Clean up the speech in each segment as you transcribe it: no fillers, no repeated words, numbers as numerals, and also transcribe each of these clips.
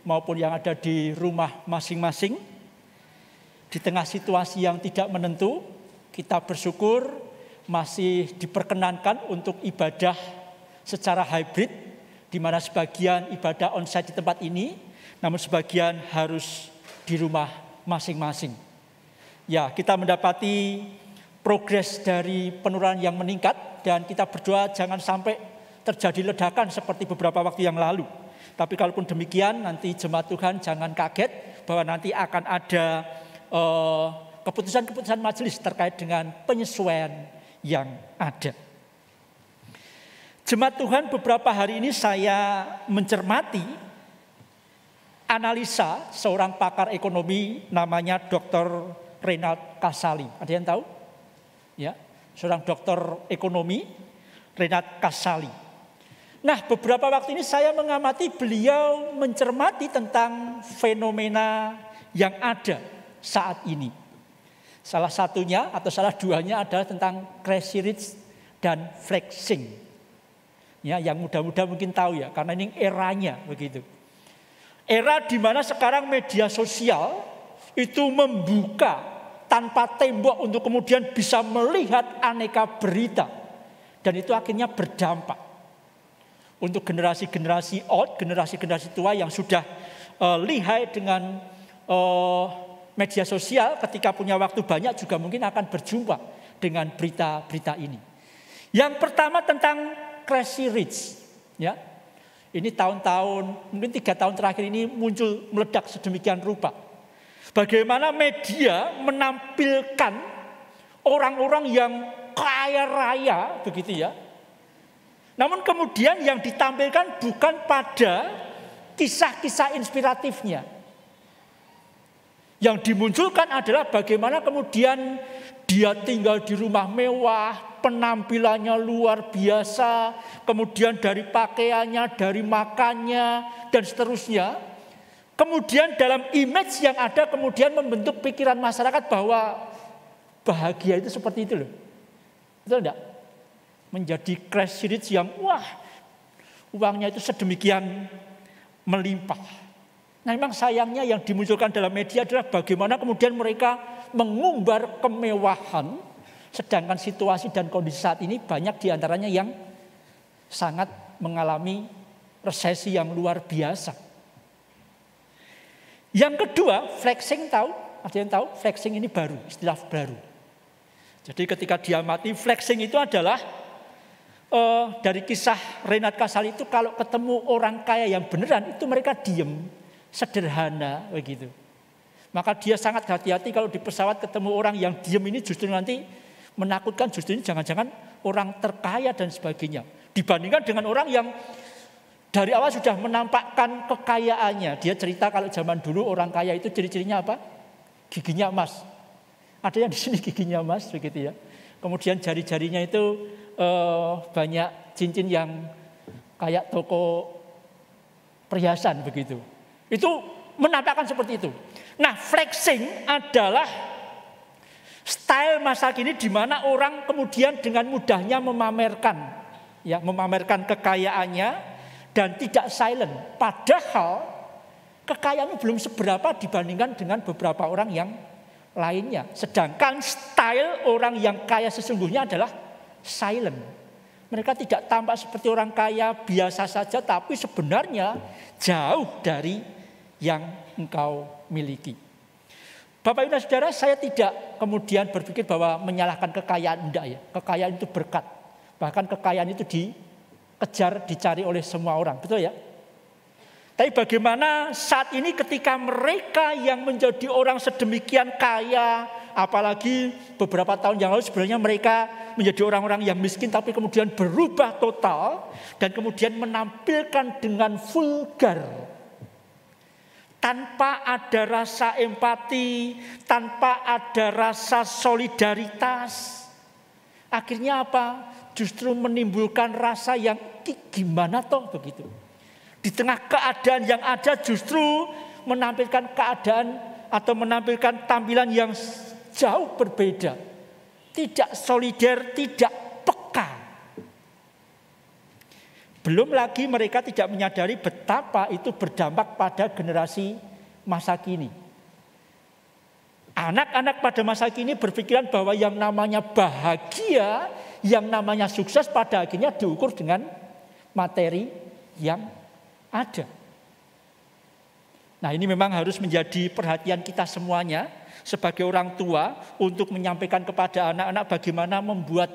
maupun yang ada di rumah masing-masing. Di tengah situasi yang tidak menentu, kita bersyukur masih diperkenankan untuk ibadah secara hybrid, di mana sebagian ibadah onsite di tempat ini, namun sebagian harus di rumah masing-masing. Ya, kita mendapati progres dari penurunan yang meningkat, dan kita berdoa jangan sampai terjadi ledakan seperti beberapa waktu yang lalu. Tapi kalaupun demikian, nanti jemaat Tuhan jangan kaget bahwa nanti akan ada keputusan-keputusan majelis terkait dengan penyesuaian yang ada. Jemaat Tuhan, beberapa hari ini saya mencermati analisa seorang pakar ekonomi namanya Dr. Reinhard Kasali. Ada yang tahu? Ya, seorang dokter ekonomi Reinhard Kasali. Nah, beberapa waktu ini saya mengamati beliau mencermati tentang fenomena yang ada saat ini. Salah satunya atau salah duanya adalah tentang crazy rich dan flexing. Ya, yang muda-muda mungkin tahu ya, karena ini eranya begitu. Era di mana sekarang media sosial itu membuka tanpa tembok untuk kemudian bisa melihat aneka berita. Dan itu akhirnya berdampak untuk generasi-generasi old, generasi-generasi tua yang sudah lihai dengan media sosial, ketika punya waktu banyak juga mungkin akan berjumpa dengan berita-berita ini. Yang pertama tentang crazy rich. Ya, ini tahun-tahun, mungkin 3 tahun terakhir ini muncul meledak sedemikian rupa. Bagaimana media menampilkan orang-orang yang kaya raya, begitu ya. Namun kemudian yang ditampilkan bukan pada kisah-kisah inspiratifnya. Yang dimunculkan adalah bagaimana kemudian dia tinggal di rumah mewah, penampilannya luar biasa, kemudian dari pakaiannya, dari makannya, dan seterusnya. Kemudian dalam image yang ada kemudian membentuk pikiran masyarakat bahwa bahagia itu seperti itu loh. Betul enggak? Menjadi crazy rich yang wah, uangnya itu sedemikian melimpah. Nah, memang sayangnya yang dimunculkan dalam media adalah bagaimana kemudian mereka mengumbar kemewahan, sedangkan situasi dan kondisi saat ini banyak diantaranya yang sangat mengalami resesi yang luar biasa. Yang kedua, flexing tahu? Ada yang tahu? Flexing ini baru, istilah baru. Jadi ketika diamati, flexing itu adalah dari kisah Reinhard Kasali itu, kalau ketemu orang kaya yang beneran itu mereka diem, sederhana begitu. Maka dia sangat hati-hati kalau di pesawat ketemu orang yang diem ini, justru nanti menakutkan, justru ini jangan-jangan orang terkaya dan sebagainya. Dibandingkan dengan orang yang dari awal sudah menampakkan kekayaannya. Dia cerita kalau zaman dulu orang kaya itu ciri-cirinya apa? Giginya emas. Ada yang di sini giginya emas begitu ya. Kemudian jari-jarinya itu banyak cincin yang kayak toko perhiasan begitu. Itu menampakkan seperti itu. Nah, flexing adalah style masa kini di mana orang kemudian dengan mudahnya memamerkan kekayaannya dan tidak silent. Padahal kekayaannya belum seberapa dibandingkan dengan beberapa orang yang lainnya. Sedangkan style orang yang kaya sesungguhnya adalah silent. Mereka tidak tampak seperti orang kaya biasa saja, tapi sebenarnya jauh dari yang engkau miliki. Bapak Ibu dan Saudara, saya tidak kemudian berpikir bahwa menyalahkan kekayaan, enggak ya. Kekayaan itu berkat. Bahkan kekayaan itu dikejar, dicari oleh semua orang, betul ya? Tapi bagaimana saat ini ketika mereka yang menjadi orang sedemikian kaya, apalagi beberapa tahun yang lalu sebenarnya mereka menjadi orang-orang yang miskin, tapi kemudian berubah total dan kemudian menampilkan dengan vulgar, tanpa ada rasa empati, tanpa ada rasa solidaritas. Akhirnya apa? Justru menimbulkan rasa yang gimana toh begitu. Di tengah keadaan yang ada justru menampilkan keadaan atau menampilkan tampilan yang jauh berbeda. Tidak solider, tidak peka. Belum lagi mereka tidak menyadari betapa itu berdampak pada generasi masa kini. Anak-anak pada masa kini berpikiran bahwa yang namanya bahagia, yang namanya sukses pada akhirnya diukur dengan materi yang ada. Nah, ini memang harus menjadi perhatian kita semuanya sebagai orang tua untuk menyampaikan kepada anak-anak bagaimana membuat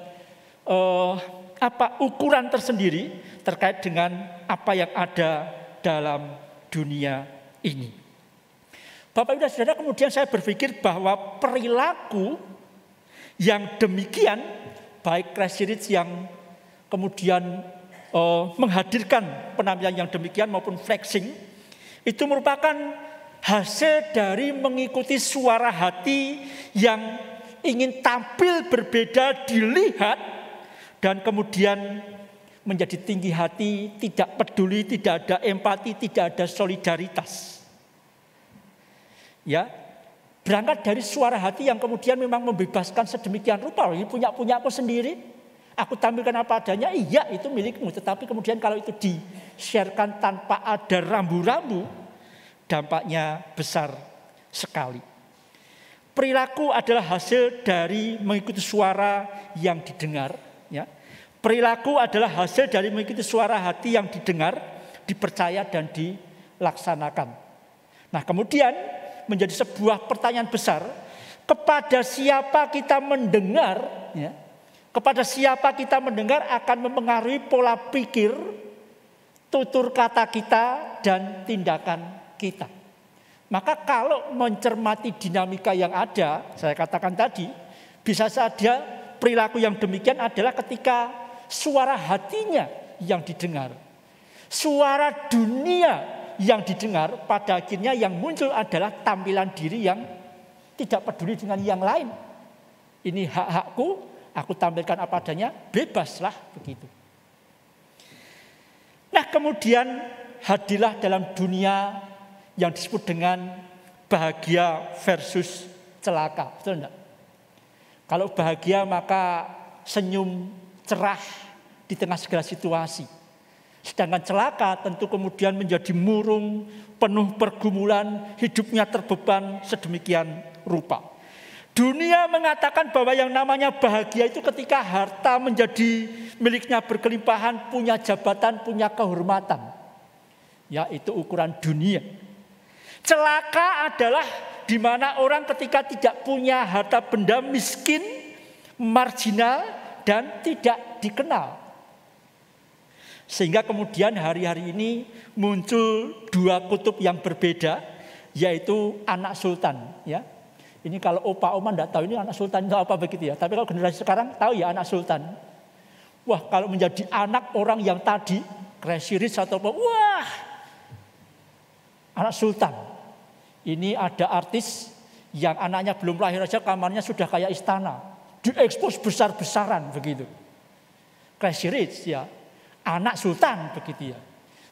ukuran tersendiri terkait dengan apa yang ada dalam dunia ini. Bapak Ibu dan Saudara, kemudian saya berpikir bahwa perilaku yang demikian, baik Crazy Rich yang kemudian menghadirkan penampilan yang demikian maupun flexing, itu merupakan hasil dari mengikuti suara hati yang ingin tampil berbeda dilihat dan kemudian menjadi tinggi hati, tidak peduli, tidak ada empati, tidak ada solidaritas. Ya, berangkat dari suara hati yang kemudian memang membebaskan sedemikian rupa. Ini punya aku sendiri, aku tampilkan apa adanya, iya itu milikmu. Tetapi kemudian kalau itu di-sharekan tanpa ada rambu-rambu, dampaknya besar sekali. Perilaku adalah hasil dari mengikuti suara yang didengar. Ya. Perilaku adalah hasil dari mengikuti suara hati yang didengar, dipercaya dan dilaksanakan. Nah, kemudian menjadi sebuah pertanyaan besar, kepada siapa kita mendengar, ya, kepada siapa kita mendengar akan mempengaruhi pola pikir, tutur kata kita dan tindakan kita. Maka kalau mencermati dinamika yang ada, saya katakan tadi, bisa saja perilaku yang demikian adalah ketika suara hatinya yang didengar, suara dunia yang didengar, pada akhirnya yang muncul adalah tampilan diri yang tidak peduli dengan yang lain. Ini hak-hakku, aku tampilkan apa adanya, bebaslah begitu. Nah, kemudian hadirlah dalam dunia yang disebut dengan bahagia versus celaka. Betul enggak? Kalau bahagia maka senyum cerah di tengah segala situasi. Sedangkan celaka tentu kemudian menjadi murung, penuh pergumulan, hidupnya terbeban sedemikian rupa. Dunia mengatakan bahwa yang namanya bahagia itu ketika harta menjadi miliknya berkelimpahan, punya jabatan, punya kehormatan. Ya, itu ukuran dunia. Celaka adalah di mana orang ketika tidak punya harta benda, miskin, marginal, dan tidak dikenal. Sehingga kemudian hari-hari ini muncul dua kutub yang berbeda, yaitu anak sultan. Ya, ini kalau opa oma tidak tahu ini anak sultan itu apa begitu ya. Tapi kalau generasi sekarang tahu ya anak sultan. Wah, kalau menjadi anak orang yang tadi Crazy Rich atau apa, wah, anak sultan. Ini ada artis yang anaknya belum lahir aja kamarnya sudah kayak istana, diekspos besar-besaran begitu. Crazy Rich ya. Anak sultan begitu ya.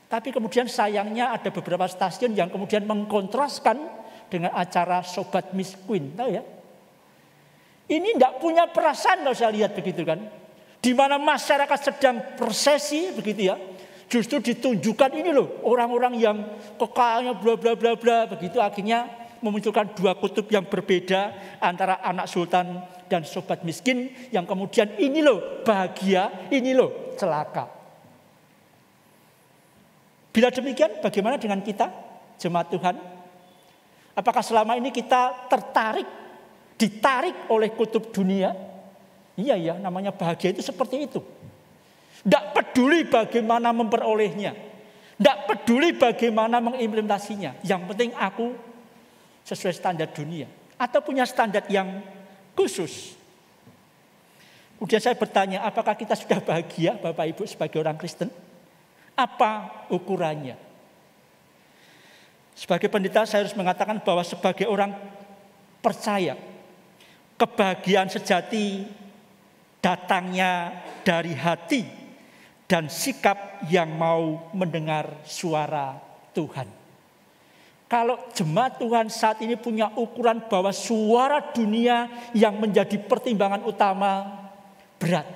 Tapi kemudian sayangnya ada beberapa stasiun yang kemudian mengkontraskan dengan acara Sobat Miss Queen, tahu ya? Ini tidak punya perasaan kalau saya lihat begitu kan. Di mana masyarakat sedang prosesi begitu ya. Justru ditunjukkan ini loh orang-orang yang kekalnya bla bla bla bla begitu, akhirnya memunculkan dua kutub yang berbeda antara anak sultan dan sobat miskin yang kemudian ini loh bahagia, ini loh celaka. Bila demikian, bagaimana dengan kita, jemaat Tuhan? Apakah selama ini kita ditarik oleh kutub dunia? Iya ya, namanya bahagia itu seperti itu. Tidak peduli bagaimana memperolehnya, tidak peduli bagaimana mengimplementasinya. Yang penting aku sesuai standar dunia atau punya standar yang khusus. Kemudian saya bertanya, apakah kita sudah bahagia, Bapak Ibu, sebagai orang Kristen? Apa ukurannya? Sebagai pendeta saya harus mengatakan bahwa sebagai orang percaya, kebahagiaan sejati datangnya dari hati dan sikap yang mau mendengar suara Tuhan. Kalau jemaat Tuhan saat ini punya ukuran bahwa suara dunia yang menjadi pertimbangan utama, berat.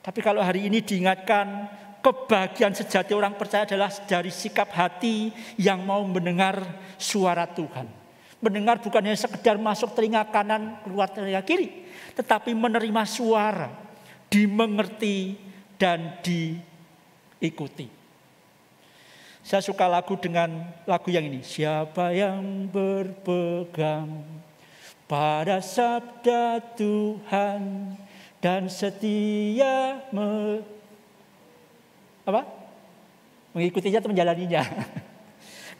Tapi kalau hari ini diingatkan Kebahagiaan sejati orang percaya adalah dari sikap hati yang mau mendengar suara Tuhan. Mendengar bukan hanya sekedar masuk telinga kanan, keluar telinga kiri, tetapi menerima suara, dimengerti dan diikuti. Saya suka lagu yang ini. Siapa yang berpegang pada sabda Tuhan dan setia mengikutinya atau menjalaninya.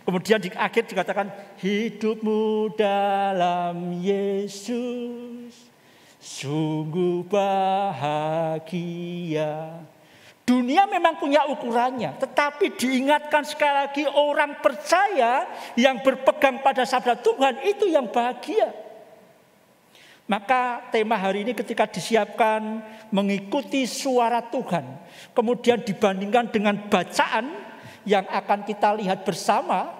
Kemudian di akhir dikatakan hidupmu dalam Yesus sungguh bahagia. Dunia memang punya ukurannya, tetapi diingatkan sekali lagi orang percaya yang berpegang pada sabda Tuhan itu yang bahagia. Maka tema hari ini ketika disiapkan mengikuti suara Tuhan, kemudian dibandingkan dengan bacaan yang akan kita lihat bersama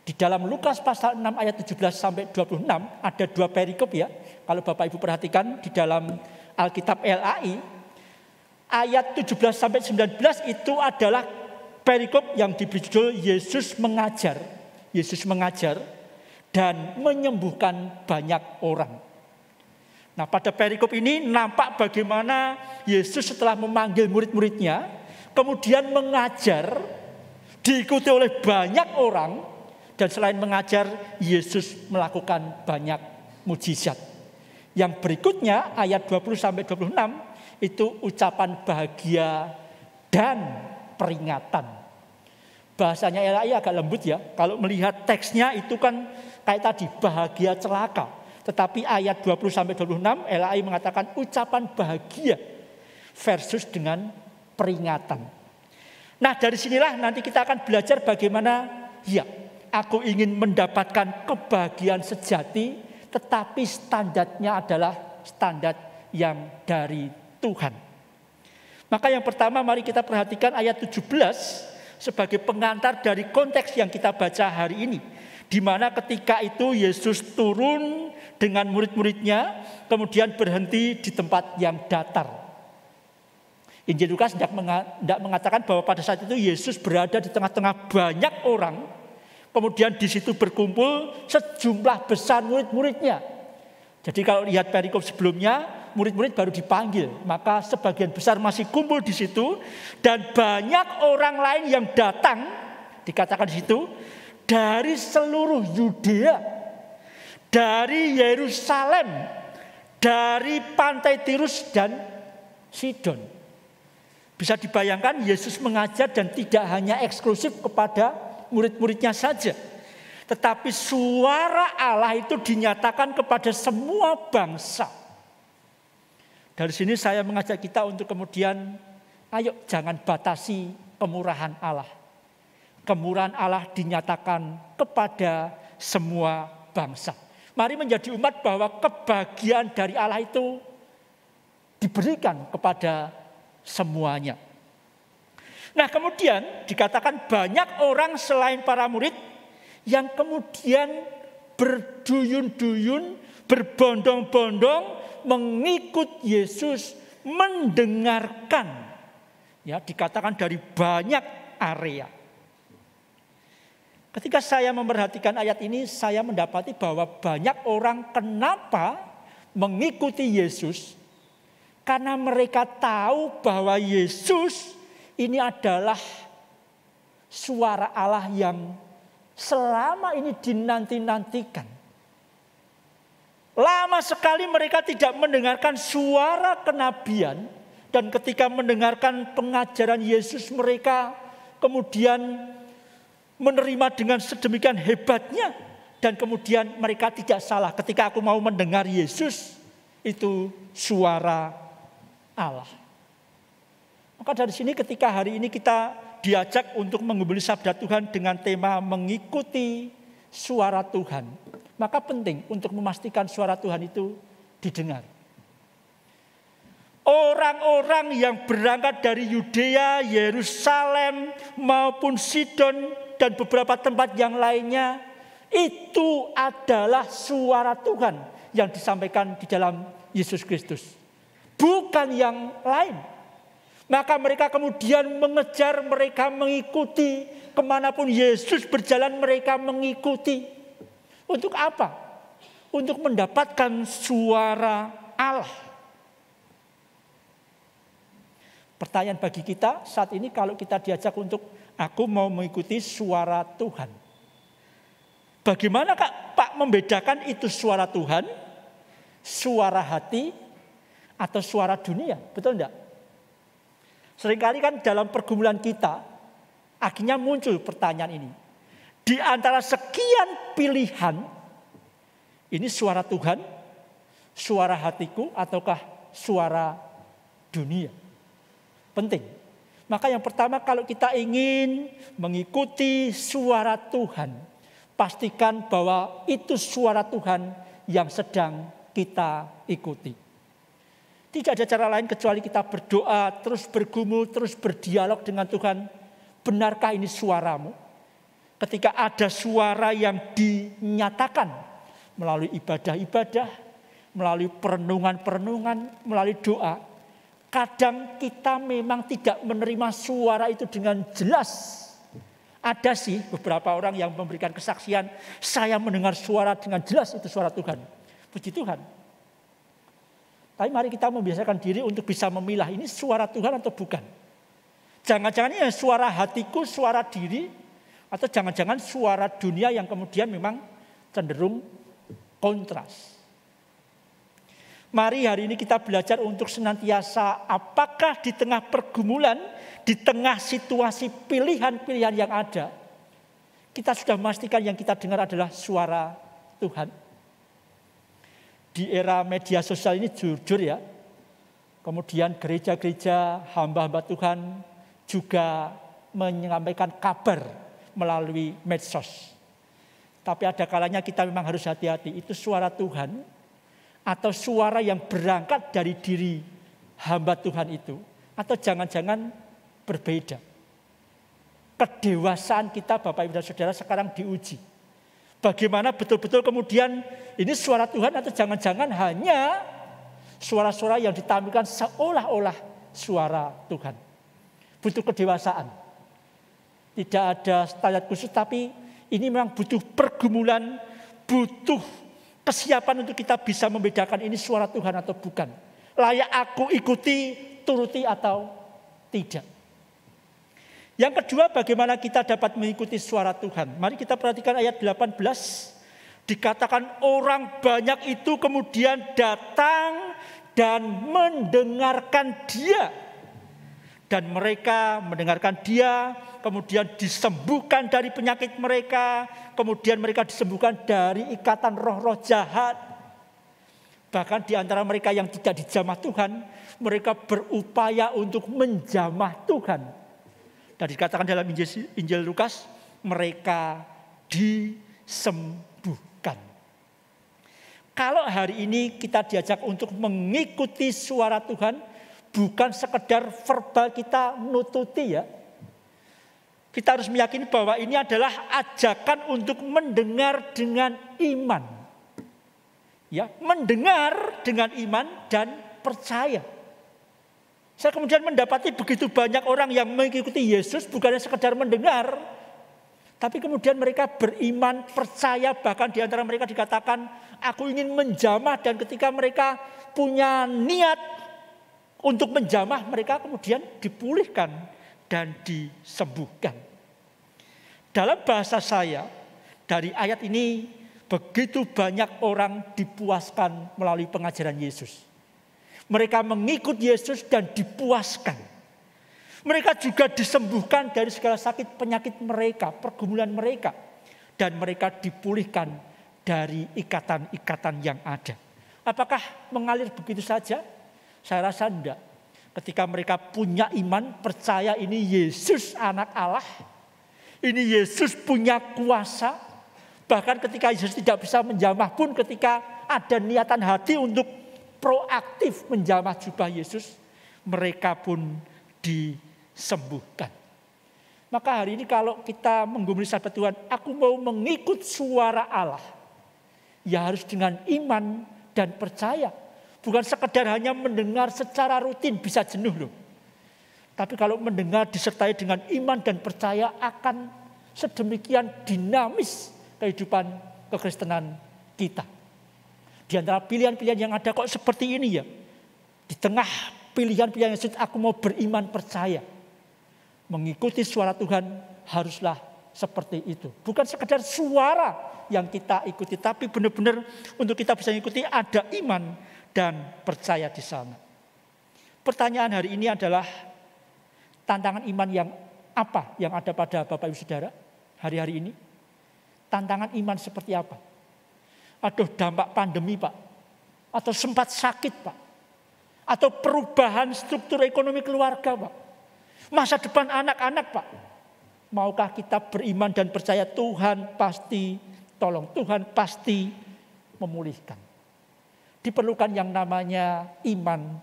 di dalam Lukas pasal 6 ayat 17 sampai 26 ada 2 perikop ya. Kalau Bapak Ibu perhatikan di dalam Alkitab LAI ayat 17 sampai 19 itu adalah perikop yang diberi judul Yesus mengajar. Yesus mengajar dan menyembuhkan banyak orang. Nah, pada perikop ini nampak bagaimana Yesus setelah memanggil murid-muridnya, kemudian mengajar, diikuti oleh banyak orang, dan selain mengajar, Yesus melakukan banyak mujizat. Yang berikutnya ayat 20-26 itu ucapan bahagia dan peringatan. Bahasanya LAI agak lembut ya. Kalau melihat teksnya itu kan kayak tadi bahagia celaka. Tetapi ayat 20-26 LAI mengatakan ucapan bahagia versus dengan peringatan. Nah dari sinilah nanti kita akan belajar bagaimana ya aku ingin mendapatkan kebahagiaan sejati, tetapi standarnya adalah standar yang dari Tuhan. Maka yang pertama mari kita perhatikan ayat 17 sebagai pengantar dari konteks yang kita baca hari ini. Di mana ketika itu Yesus turun dengan murid-muridnya, kemudian berhenti di tempat yang datar. Injil Lukas tidak mengatakan bahwa pada saat itu Yesus berada di tengah-tengah banyak orang, kemudian di situ berkumpul sejumlah besar murid-muridnya. Jadi kalau lihat perikop sebelumnya, murid-murid baru dipanggil, maka sebagian besar masih kumpul di situ dan banyak orang lain yang datang, dikatakan di situ dari seluruh Yudea, dari Yerusalem, dari pantai Tirus dan Sidon. Bisa dibayangkan Yesus mengajar dan tidak hanya eksklusif kepada murid-muridnya saja, tetapi suara Allah itu dinyatakan kepada semua bangsa. Dari sini saya mengajak kita untuk kemudian, ayo jangan batasi kemurahan Allah. Kemurahan Allah dinyatakan kepada semua bangsa. Mari menjadi umat bahwa kebahagiaan dari Allah itu diberikan kepada semuanya. Nah kemudian dikatakan banyak orang selain para murid yang kemudian berduyun-duyun, berbondong-bondong mengikut Yesus, mendengarkan. Ya, dikatakan dari banyak area. Ketika saya memperhatikan ayat ini, saya mendapati bahwa banyak orang kenapa mengikuti Yesus, karena mereka tahu bahwa Yesus ini adalah suara Allah yang selama ini dinanti-nantikan. Lama sekali mereka tidak mendengarkan suara kenabian, dan ketika mendengarkan pengajaran Yesus mereka kemudian menerima dengan sedemikian hebatnya, dan kemudian mereka tidak salah ketika aku mau mendengar Yesus itu suara Allah. Maka dari sini ketika hari ini kita diajak untuk menggumuli sabda Tuhan dengan tema mengikuti suara Tuhan, maka penting untuk memastikan suara Tuhan itu didengar. Orang-orang yang berangkat dari Yudea, Yerusalem maupun Sidon dan beberapa tempat yang lainnya, itu adalah suara Tuhan yang disampaikan di dalam Yesus Kristus. Bukan yang lain. Maka mereka kemudian mengejar, mereka mengikuti. Kemanapun Yesus berjalan mereka mengikuti. Untuk apa? Untuk mendapatkan suara Allah. Pertanyaan bagi kita saat ini kalau kita diajak untuk aku mau mengikuti suara Tuhan. Bagaimana Pak membedakan itu suara Tuhan, suara hati, atau suara dunia? Betul enggak? Seringkali kan dalam pergumulan kita, akhirnya muncul pertanyaan ini. Di antara sekian pilihan, ini suara Tuhan, suara hatiku, ataukah suara dunia? Penting. Maka yang pertama kalau kita ingin mengikuti suara Tuhan, pastikan bahwa itu suara Tuhan yang sedang kita ikuti. Tidak ada cara lain kecuali kita berdoa, terus bergumul, terus berdialog dengan Tuhan. Benarkah ini suaramu? Ketika ada suara yang dinyatakan melalui ibadah-ibadah, melalui perenungan-perenungan, melalui doa. Kadang kita memang tidak menerima suara itu dengan jelas. Ada sih beberapa orang yang memberikan kesaksian, saya mendengar suara dengan jelas itu suara Tuhan. Puji Tuhan. Tapi mari kita membiasakan diri untuk bisa memilah ini suara Tuhan atau bukan. Jangan-jangan ini suara hatiku, suara diri, atau jangan-jangan suara dunia yang kemudian memang cenderung kontras. Mari hari ini kita belajar untuk senantiasa apakah di tengah pergumulan, di tengah situasi pilihan-pilihan yang ada, kita sudah memastikan yang kita dengar adalah suara Tuhan. Di era media sosial ini jujur ya, kemudian gereja-gereja hamba-hamba Tuhan juga menyampaikan kabar melalui medsos. Tapi ada kalanya kita memang harus hati-hati, itu suara Tuhan atau suara yang berangkat dari diri hamba Tuhan itu, atau jangan-jangan berbeda. Kedewasaan kita Bapak Ibu dan Saudara sekarang diuji. Bagaimana betul-betul kemudian ini suara Tuhan atau jangan-jangan hanya suara-suara yang ditampilkan seolah-olah suara Tuhan. Butuh kedewasaan. Tidak ada standar khusus, tapi ini memang butuh pergumulan, butuh kesiapan untuk kita bisa membedakan ini suara Tuhan atau bukan. Layak aku ikuti, turuti atau tidak. Yang kedua, bagaimana kita dapat mengikuti suara Tuhan. Mari kita perhatikan ayat 18. Dikatakan orang banyak itu kemudian datang dan mendengarkan dia. Dan mereka mendengarkan dia, kemudian disembuhkan dari penyakit mereka. Kemudian mereka disembuhkan dari ikatan roh-roh jahat. Bahkan di antara mereka yang tidak dijamah Tuhan, mereka berupaya untuk menjamah Tuhan. Dan dikatakan dalam Injil Lukas, mereka disembuhkan. Kalau hari ini kita diajak untuk mengikuti suara Tuhan, bukan sekedar verbal kita nututi ya. Kita harus meyakini bahwa ini adalah ajakan untuk mendengar dengan iman. Ya, mendengar dengan iman dan percaya. Saya kemudian mendapati begitu banyak orang yang mengikuti Yesus bukannya sekedar mendengar, tapi kemudian mereka beriman, percaya, bahkan di antara mereka dikatakan, aku ingin menjamah, dan ketika mereka punya niat untuk menjamah, mereka kemudian dipulihkan dan disembuhkan. Dalam bahasa saya, dari ayat ini begitu banyak orang dipuaskan melalui pengajaran Yesus. Mereka mengikut Yesus dan dipuaskan. Mereka juga disembuhkan dari segala sakit penyakit mereka, pergumulan mereka. Dan mereka dipulihkan dari ikatan-ikatan yang ada. Apakah mengalir begitu saja? Saya rasa enggak. Ketika mereka punya iman, percaya ini Yesus anak Allah. Ini Yesus punya kuasa. Bahkan ketika Yesus tidak bisa menjamah pun, ketika ada niatan hati untuk proaktif menjamah jubah Yesus, mereka pun disembuhkan. Maka hari ini kalau kita menggumuli sabda Tuhan, aku mau mengikut suara Allah, ya harus dengan iman dan percaya. Bukan sekedar hanya mendengar secara rutin, bisa jenuh loh. Tapi kalau mendengar disertai dengan iman dan percaya akan sedemikian dinamis kehidupan kekristenan kita. Di antara pilihan-pilihan yang ada kok seperti ini ya. Di tengah pilihan-pilihan yang sulit aku mau beriman percaya. Mengikuti suara Tuhan haruslah seperti itu. Bukan sekedar suara yang kita ikuti. Tapi benar-benar untuk kita bisa mengikuti ada iman dan percaya di sana. Pertanyaan hari ini adalah tantangan iman yang apa yang ada pada Bapak Ibu Saudara hari-hari ini? Tantangan iman seperti apa? Aduh, dampak pandemi Pak. Atau sempat sakit Pak. Atau perubahan struktur ekonomi keluarga Pak. Masa depan anak-anak Pak. Maukah kita beriman dan percaya Tuhan pasti tolong. Tuhan pasti memulihkan. Diperlukan yang namanya iman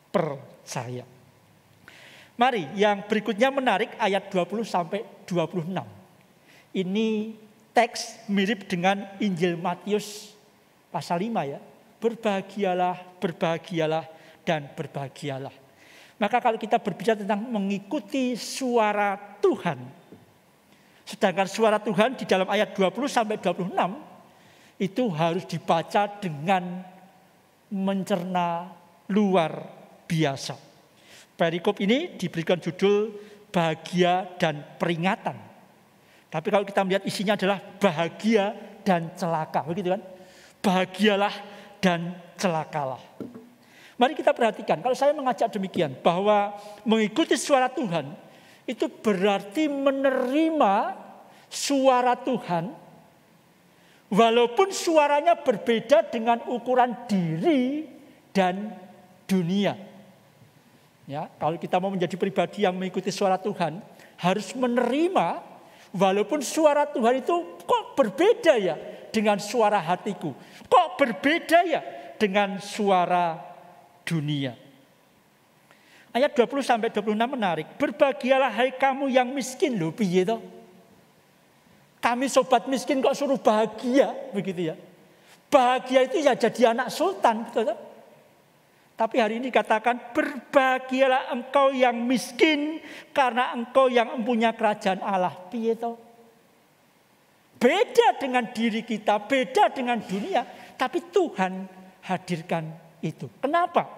percaya. Mari yang berikutnya menarik ayat 20 sampai 26. Ini teks mirip dengan Injil Matius pasal 5 ya. Berbahagialah, berbahagialah dan berbahagialah. Maka kalau kita berbicara tentang mengikuti suara Tuhan. Sedangkan suara Tuhan di dalam ayat 20 sampai 26 itu harus dibaca dengan mencerna luar biasa. Perikop ini diberikan judul bahagia dan peringatan. Tapi kalau kita melihat isinya adalah bahagia dan celaka. Begitu kan? Bahagialah dan celakalah. Mari kita perhatikan. Kalau saya mengajak demikian. Bahwa mengikuti suara Tuhan. Itu berarti menerima suara Tuhan. Walaupun suaranya berbeda dengan ukuran diri dan dunia. Ya, kalau kita mau menjadi pribadi yang mengikuti suara Tuhan, harus menerima walaupun suara Tuhan itu kok berbeda ya dengan suara hatiku. Kok berbeda ya dengan suara dunia. Ayat 20 sampai 26 menarik. Berbahagialah hai kamu yang miskin loh, piye toh? Kami sobat miskin kok suruh bahagia begitu ya. Bahagia itu ya jadi anak sultan, betul toh? Tapi hari ini dikatakan berbahagialah engkau yang miskin karena engkau yang mempunyai kerajaan Allah. Piye toh? Beda dengan diri kita, beda dengan dunia, tapi Tuhan hadirkan itu. Kenapa?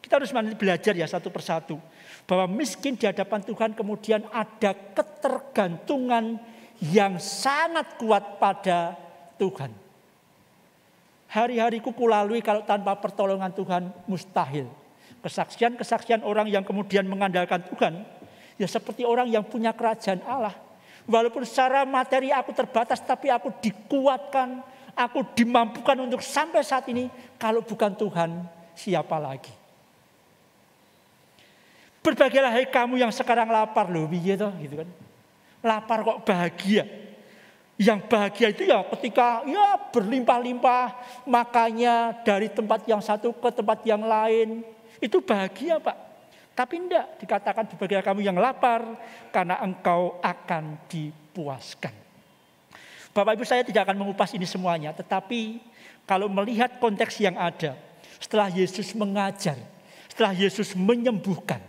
Kita harus belajar ya satu persatu bahwa miskin di hadapan Tuhan kemudian ada ketergantungan yang sangat kuat pada Tuhan. Hari-hariku kulalui kalau tanpa pertolongan Tuhan mustahil. Kesaksian-kesaksian orang yang kemudian mengandalkan Tuhan. Ya seperti orang yang punya kerajaan Allah. Walaupun secara materi aku terbatas tapi aku dikuatkan. Aku dimampukan untuk sampai saat ini. Kalau bukan Tuhan siapa lagi. Berbahagialah hai kamu yang sekarang lapar loh. Gitu kan. Lapar kok bahagia. Yang bahagia itu ya ketika ya berlimpah-limpah makanya dari tempat yang satu ke tempat yang lain. Itu bahagia Pak. Tapi enggak dikatakan berbahagia kamu yang lapar karena engkau akan dipuaskan. Bapak Ibu saya tidak akan mengupas ini semuanya. Tetapi kalau melihat konteks yang ada. Setelah Yesus mengajar. Setelah Yesus menyembuhkan.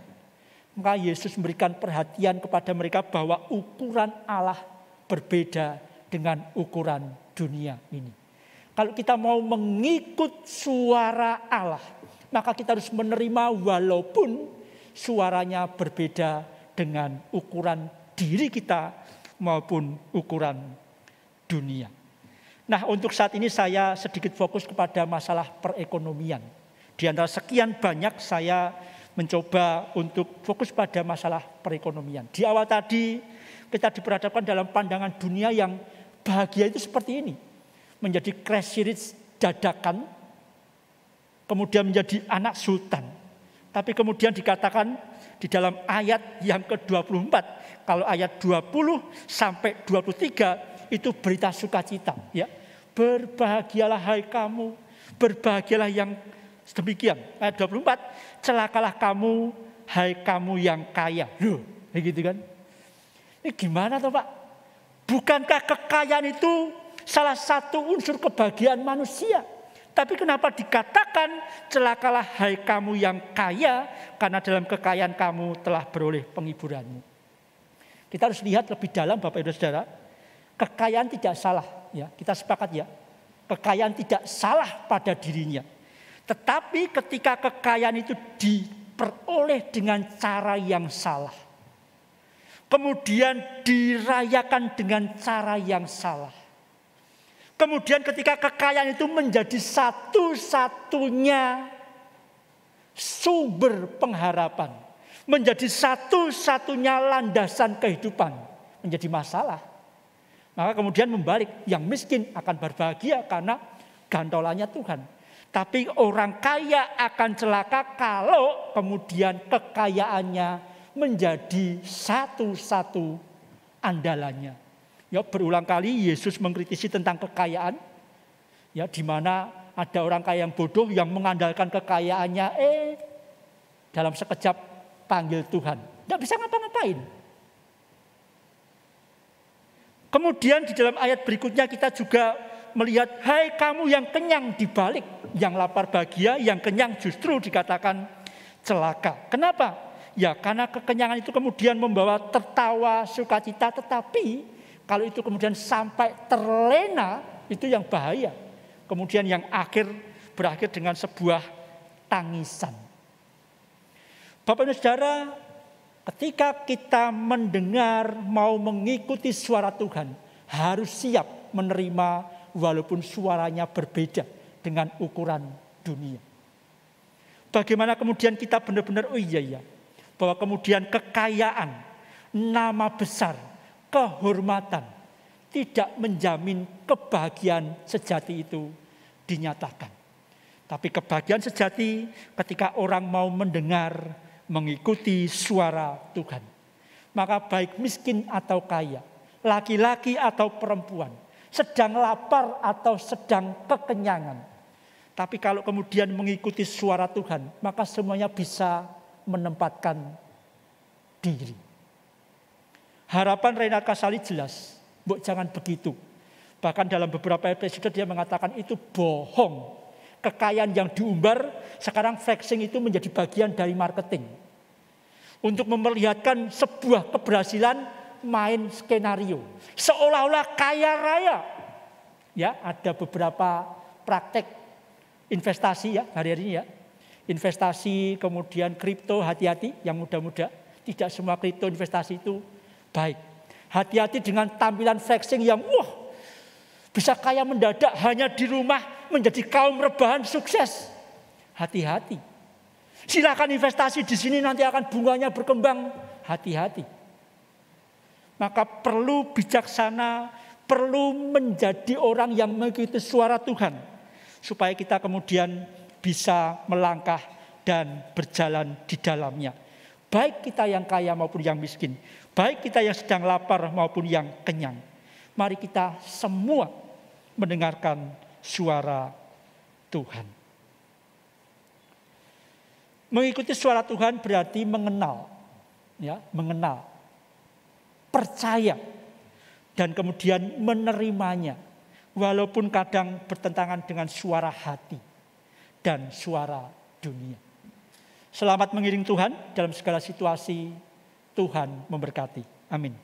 Maka Yesus memberikan perhatian kepada mereka bahwa ukuran Allah berbeda dengan ukuran dunia ini. Kalau kita mau mengikut suara Allah, maka kita harus menerima walaupun suaranya berbeda dengan ukuran diri kita maupun ukuran dunia. Nah, untuk saat ini saya sedikit fokus kepada masalah perekonomian. Di antara sekian banyak saya mencoba untuk fokus pada masalah perekonomian. Di awal tadi kita diperhadapkan dalam pandangan dunia yang bahagia itu seperti ini. Menjadi crazy rich dadakan. Kemudian menjadi anak sultan. Tapi kemudian dikatakan di dalam ayat yang ke-24. Kalau ayat 20 sampai 23 itu berita sukacita. Ya. Berbahagialah hai kamu. Berbahagialah yang demikian. Ayat 24. Celakalah kamu hai kamu yang kaya. Loh, begitu kan. Ini gimana toh Pak? Bukankah kekayaan itu salah satu unsur kebahagiaan manusia? Tapi kenapa dikatakan celakalah hai kamu yang kaya, karena dalam kekayaan kamu telah beroleh penghiburanmu. Kita harus lihat lebih dalam Bapak Ibu Saudara. Kekayaan tidak salah, ya. Kita sepakat ya. Kekayaan tidak salah pada dirinya. Tetapi ketika kekayaan itu diperoleh dengan cara yang salah, kemudian dirayakan dengan cara yang salah, kemudian ketika kekayaan itu menjadi satu-satunya sumber pengharapan, menjadi satu-satunya landasan kehidupan, menjadi masalah. Maka kemudian membalik, yang miskin akan berbahagia karena gantolannya Tuhan. Tapi orang kaya akan celaka kalau kemudian kekayaannya menjadi satu-satu andalannya. Ya, berulang kali Yesus mengkritisi tentang kekayaan. Ya, di mana ada orang kaya yang bodoh yang mengandalkan kekayaannya, dalam sekejap panggil Tuhan. Tidak bisa ngapa-ngapain. Kemudian di dalam ayat berikutnya kita juga melihat, hai kamu yang kenyang dibalik, yang lapar bahagia, yang kenyang justru dikatakan celaka. Kenapa? Ya karena kekenyangan itu kemudian membawa tertawa, sukacita, tetapi kalau itu kemudian sampai terlena, itu yang bahaya. Kemudian yang berakhir dengan sebuah tangisan. Bapak dan Saudara, ketika kita mendengar mau mengikuti suara Tuhan, harus siap menerima walaupun suaranya berbeda dengan ukuran dunia. Bagaimana kemudian kita benar-benar, bahwa kemudian kekayaan, nama besar, kehormatan tidak menjamin kebahagiaan sejati itu dinyatakan. Tapi kebahagiaan sejati ketika orang mau mendengar, mengikuti suara Tuhan. Maka baik miskin atau kaya, laki-laki atau perempuan, sedang lapar atau sedang kekenyangan. Tapi kalau kemudian mengikuti suara Tuhan, maka semuanya bisa menempatkan diri. Harapan Reinhard Kasali jelas, jangan begitu. Bahkan dalam beberapa episode dia mengatakan itu bohong. Kekayaan yang diumbar, sekarang flexing itu menjadi bagian dari marketing. Untuk memperlihatkan sebuah keberhasilan main skenario. Seolah-olah kaya raya. Ya, ada beberapa praktek investasi ya hari-hari ini ya. Investasi kemudian kripto, hati-hati yang muda-muda. Tidak semua kripto investasi itu baik. Hati-hati dengan tampilan flexing yang bisa kaya mendadak hanya di rumah menjadi kaum rebahan sukses. Hati-hati. Silakan investasi di sini nanti akan bunganya berkembang. Hati-hati. Maka perlu bijaksana, perlu menjadi orang yang mengikuti suara Tuhan. Supaya kita kemudian bisa melangkah dan berjalan di dalamnya. Baik kita yang kaya maupun yang miskin. Baik kita yang sedang lapar maupun yang kenyang. Mari kita semua mendengarkan suara Tuhan. Mengikuti suara Tuhan berarti mengenal. Ya, mengenal. Percaya. Dan kemudian menerimanya. Walaupun kadang bertentangan dengan suara hati. Dan suara dunia. Selamat mengiring Tuhan dalam segala situasi. Tuhan memberkati. Amin.